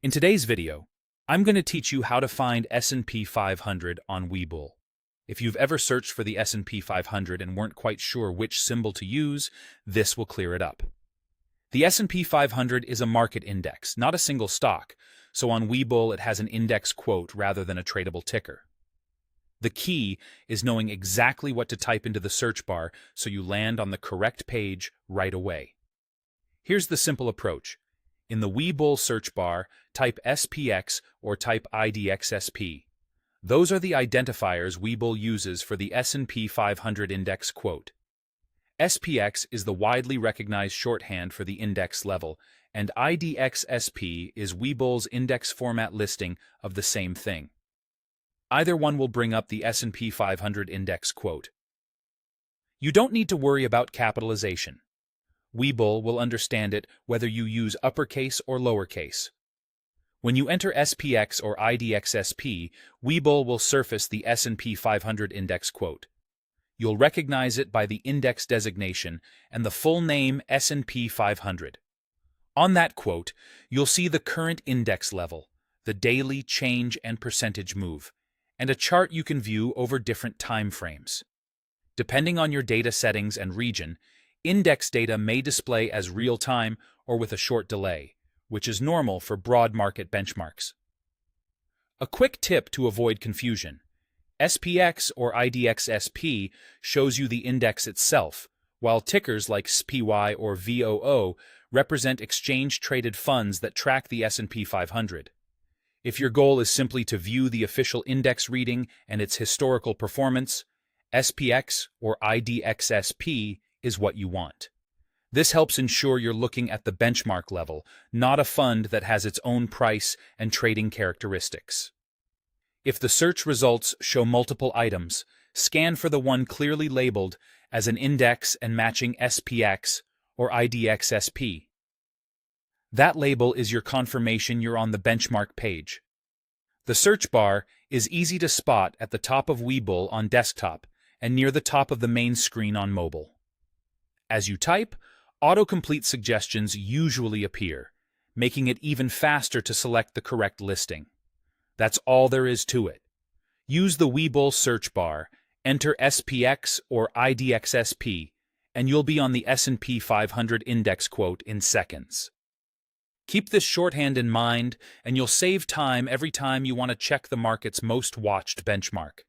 In today's video, I'm going to teach you how to find S&P 500 on Webull. If you've ever searched for the S&P 500 and weren't quite sure which symbol to use, this will clear it up. The S&P 500 is a market index, not a single stock, so on Webull it has an index quote rather than a tradable ticker. The key is knowing exactly what to type into the search bar so you land on the correct page right away. Here's the simple approach. In the Webull search bar, type SPX or type IDXSP. Those are the identifiers Webull uses for the S&P 500 index quote. SPX is the widely recognized shorthand for the index level, and IDXSP is Webull's index format listing of the same thing. Either one will bring up the S&P 500 index quote. You don't need to worry about capitalization. Webull will understand it whether you use uppercase or lowercase. When you enter SPX or IDXSP, Webull will surface the S&P 500 index quote. You'll recognize it by the index designation and the full name S&P 500. On that quote, you'll see the current index level, the daily change and percentage move, and a chart you can view over different time frames. Depending on your data settings and region, index data may display as real-time or with a short delay, which is normal for broad market benchmarks. A quick tip to avoid confusion. SPX or IDXSP shows you the index itself, while tickers like SPY or VOO represent exchange-traded funds that track the S&P 500. If your goal is simply to view the official index reading and its historical performance, SPX or IDXSP is what you want. This helps ensure you're looking at the benchmark level, not a fund that has its own price and trading characteristics. If the search results show multiple items, scan for the one clearly labeled as an index and matching SPX or IDXSP. That label is your confirmation you're on the benchmark page. The search bar is easy to spot at the top of Webull on desktop and near the top of the main screen on mobile. As you type, autocomplete suggestions usually appear, making it even faster to select the correct listing. That's all there is to it. Use the Webull search bar, enter SPX or IDXSP, and you'll be on the S&P 500 index quote in seconds. Keep this shorthand in mind, and you'll save time every time you want to check the market's most watched benchmark.